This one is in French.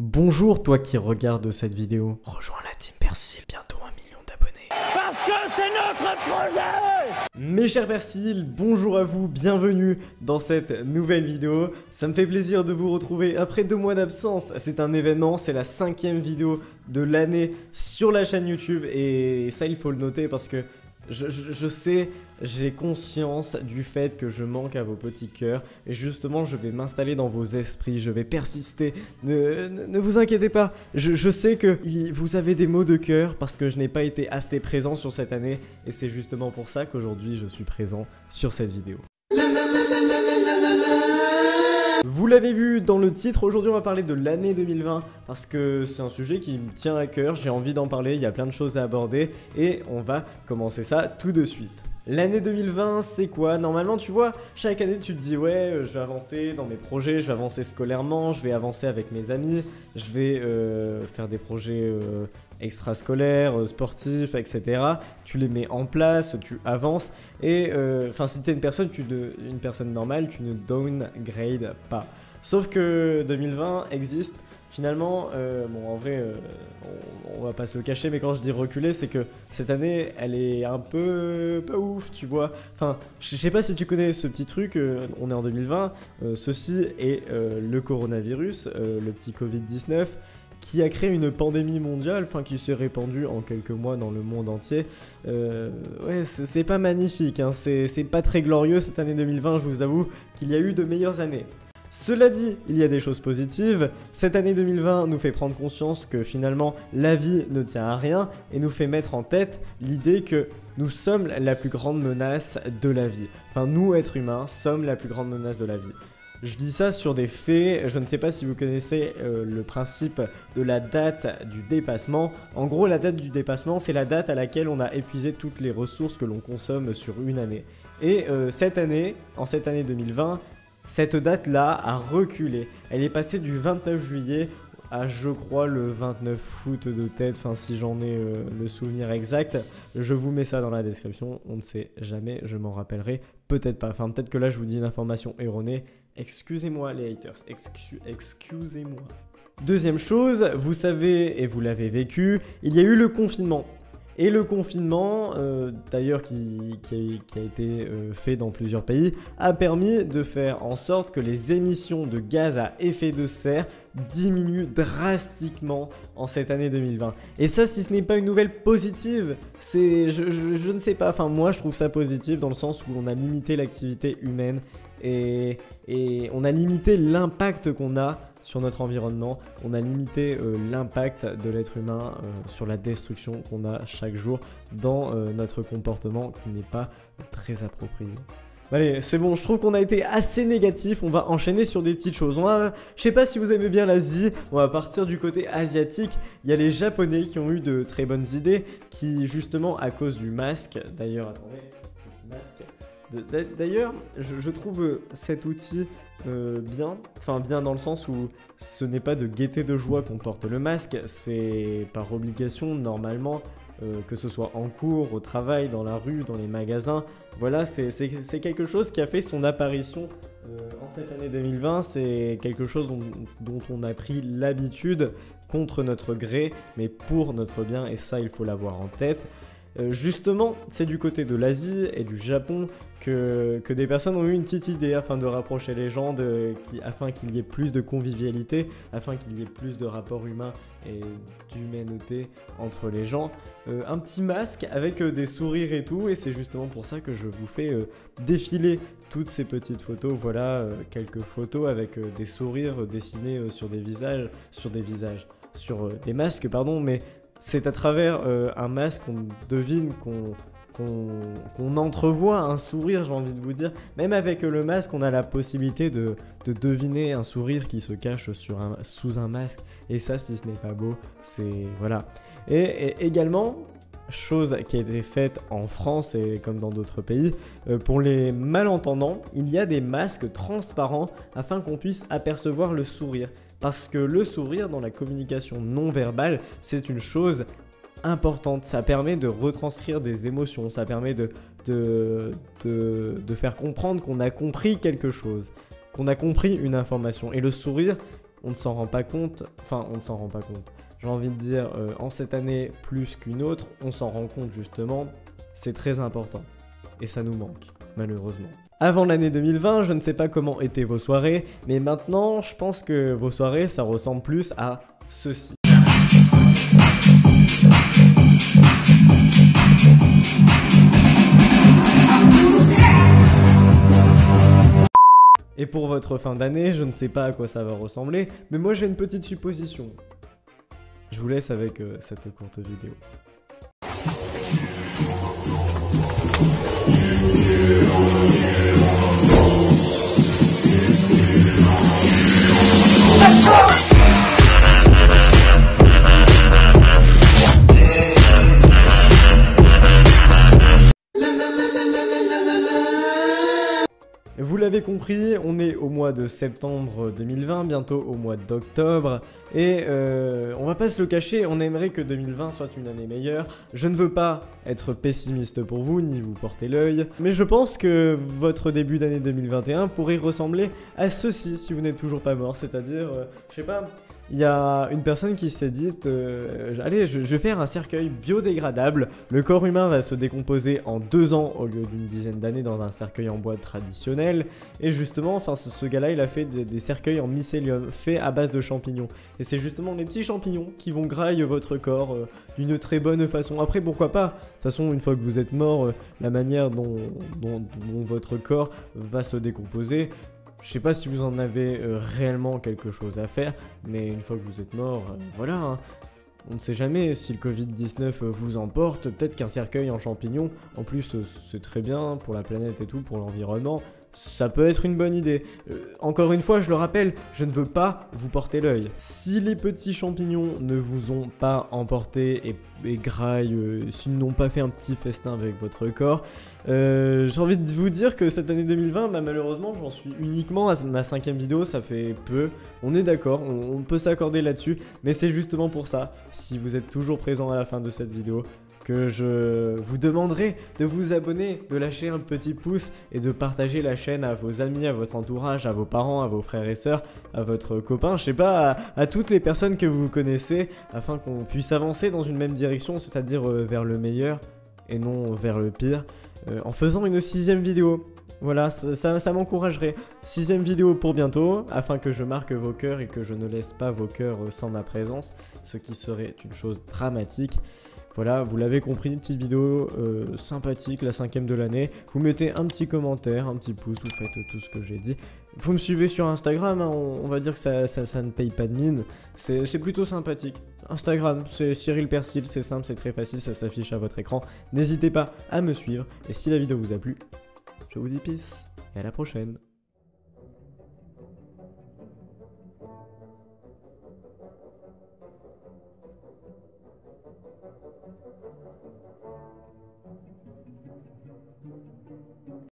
Bonjour toi qui regardes cette vidéo. Rejoins la team Persil, bientôt 1 million d'abonnés. Parce que c'est notre projet! Mes chers Persil, bonjour à vous, bienvenue dans cette nouvelle vidéo. Ça me fait plaisir de vous retrouver après 2 mois d'absence. C'est un événement, c'est la 5e vidéo de l'année sur la chaîne YouTube. Et ça il faut le noter parce que je sais, j'ai conscience du fait que je manque à vos petits cœurs. Et justement, je vais m'installer dans vos esprits, je vais persister. Ne vous inquiétez pas, je sais que vous avez des maux de cœur parce que je n'ai pas été assez présent sur cette année. Et c'est justement pour ça qu'aujourd'hui, je suis présent sur cette vidéo. Vous l'avez vu dans le titre, aujourd'hui on va parler de l'année 2020 parce que c'est un sujet qui me tient à cœur, j'ai envie d'en parler, il y a plein de choses à aborder et on va commencer ça tout de suite. L'année 2020 c'est quoi? Normalement tu vois, chaque année tu te dis ouais je vais avancer dans mes projets, je vais avancer scolairement, je vais avancer avec mes amis, je vais faire des projets extrascolaires, sportifs, etc. Tu les mets en place, tu avances et enfin si tu es une personne normale, tu ne downgrade pas. Sauf que 2020 existe. Finalement, bon en vrai, on va pas se le cacher, mais quand je dis reculer, c'est que cette année, elle est un peu pas ouf, tu vois. Enfin, je sais pas si tu connais ce petit truc, on est en 2020, ceci est le coronavirus, le petit Covid-19, qui a créé une pandémie mondiale, enfin qui s'est répandue en quelques mois dans le monde entier. Ouais, c'est pas magnifique, hein, c'est pas très glorieux cette année 2020, je vous avoue qu'il y a eu de meilleures années. Cela dit, il y a des choses positives. Cette année 2020 nous fait prendre conscience que finalement la vie ne tient à rien et nous fait mettre en tête l'idée que nous sommes la plus grande menace de la vie. Enfin, nous, êtres humains, sommes la plus grande menace de la vie. Je dis ça sur des faits, je ne sais pas si vous connaissez le principe de la date du dépassement. En gros, la date du dépassement, c'est la date à laquelle on a épuisé toutes les ressources que l'on consomme sur une année. Et cette année, en cette année 2020, cette date-là a reculé. Elle est passée du 29 juillet à, je crois, le 29 août de tête. Enfin, si j'en ai le souvenir exact, je vous mets ça dans la description. On ne sait jamais, je m'en rappellerai. Peut-être pas. Enfin, peut-être que là, je vous dis une information erronée. Excusez-moi les haters. Excusez-moi. Deuxième chose, vous savez, et vous l'avez vécu, il y a eu le confinement. Et le confinement, d'ailleurs qui a été fait dans plusieurs pays, a permis de faire en sorte que les émissions de gaz à effet de serre diminuent drastiquement en cette année 2020. Et ça, si ce n'est pas une nouvelle positive, c'est, je ne sais pas, enfin moi je trouve ça positif dans le sens où on a limité l'activité humaine et on a limité l'impact qu'on a sur notre environnement, on a limité l'impact de l'être humain sur la destruction qu'on a chaque jour dans notre comportement qui n'est pas très approprié. Allez, c'est bon, je trouve qu'on a été assez négatif, on va enchaîner sur des petites choses. Je sais pas si vous aimez bien l'Asie, on va partir du côté asiatique. Il y a les Japonais qui ont eu de très bonnes idées, qui justement à cause du masque, d'ailleurs, attendez, masque. D'ailleurs, je trouve cet outil bien, enfin bien dans le sens où ce n'est pas de gaieté de joie qu'on porte le masque, c'est par obligation normalement, que ce soit en cours, au travail, dans la rue, dans les magasins. Voilà, c'est quelque chose qui a fait son apparition en cette année 2020, c'est quelque chose dont on a pris l'habitude contre notre gré, mais pour notre bien, et ça il faut l'avoir en tête. Justement, c'est du côté de l'Asie et du Japon que des personnes ont eu une petite idée afin de rapprocher les gens, afin qu'il y ait plus de convivialité, afin qu'il y ait plus de rapports humains et d'humanité entre les gens. Un petit masque avec des sourires et tout, et c'est justement pour ça que je vous fais défiler toutes ces petites photos. Voilà, quelques photos avec des sourires dessinés sur des masques, pardon, mais c'est à travers un masque qu'on devine, qu'on entrevoit un sourire, j'ai envie de vous dire. Même avec le masque, on a la possibilité de deviner un sourire qui se cache sous un masque. Et ça, si ce n'est pas beau, c'est... voilà. Et également, chose qui a été faite en France et comme dans d'autres pays, pour les malentendants, il y a des masques transparents afin qu'on puisse apercevoir le sourire. Parce que le sourire dans la communication non verbale, c'est une chose importante. Ça permet de retranscrire des émotions, ça permet de faire comprendre qu'on a compris quelque chose, qu'on a compris une information. Et le sourire on ne s'en rend pas compte, enfin on ne s'en rend pas compte. J'ai envie de dire, en cette année plus qu'une autre, on s'en rend compte justement, c'est très important. Et ça nous manque, malheureusement. Avant l'année 2020, je ne sais pas comment étaient vos soirées, mais maintenant, je pense que vos soirées, ça ressemble plus à ceci. Et pour votre fin d'année, je ne sais pas à quoi ça va ressembler, mais moi j'ai une petite supposition. Je vous laisse avec cette courte vidéo. Vous l'avez compris, on est au mois de septembre 2020, bientôt au mois d'octobre, et on va pas se le cacher, on aimerait que 2020 soit une année meilleure. Je ne veux pas être pessimiste pour vous, ni vous porter l'œil, mais je pense que votre début d'année 2021 pourrait ressembler à ceci si vous n'êtes toujours pas mort, c'est-à-dire, je sais pas... Il y a une personne qui s'est dite allez, je vais faire un cercueil biodégradable. Le corps humain va se décomposer en 2 ans au lieu d'une dizaine d'années dans un cercueil en bois traditionnel. Et justement, enfin, ce gars-là, il a fait des cercueils en mycélium, faits à base de champignons. Et c'est justement les petits champignons qui vont grailler votre corps d'une très bonne façon. Après, pourquoi pas? De toute façon, une fois que vous êtes mort, la manière dont votre corps va se décomposer... Je sais pas si vous en avez réellement quelque chose à faire, mais une fois que vous êtes mort, voilà, hein. On ne sait jamais si le Covid-19 vous emporte, peut-être qu'un cercueil en champignons, en plus c'est très bien pour la planète et tout, pour l'environnement, ça peut être une bonne idée. Encore une fois, je le rappelle, je ne veux pas vous porter l'œil. Si les petits champignons ne vous ont pas emporté et graillent, s'ils n'ont pas fait un petit festin avec votre corps, j'ai envie de vous dire que cette année 2020, bah, malheureusement, j'en suis uniquement à ma 5e vidéo, ça fait peu. On est d'accord, on peut s'accorder là-dessus, mais c'est justement pour ça, si vous êtes toujours présent à la fin de cette vidéo, que je vous demanderai de vous abonner, de lâcher un petit pouce et de partager la chaîne à vos amis, à votre entourage, à vos parents, à vos frères et sœurs, à votre copain, je sais pas, à toutes les personnes que vous connaissez, afin qu'on puisse avancer dans une même direction, c'est-à-dire vers le meilleur et non vers le pire, en faisant une 6e vidéo. Voilà, ça m'encouragerait. 6e vidéo pour bientôt, afin que je marque vos cœurs et que je ne laisse pas vos cœurs sans ma présence, ce qui serait une chose dramatique. Voilà, vous l'avez compris, une petite vidéo sympathique, la 5e de l'année. Vous mettez un petit commentaire, un petit pouce, vous faites tout ce que j'ai dit. Vous me suivez sur Instagram, hein, on va dire que ça ne paye pas de mine. C'est plutôt sympathique. Instagram, c'est Cyril Persil, c'est simple, c'est très facile, ça s'affiche à votre écran. N'hésitez pas à me suivre. Et si la vidéo vous a plu, je vous dis peace et à la prochaine.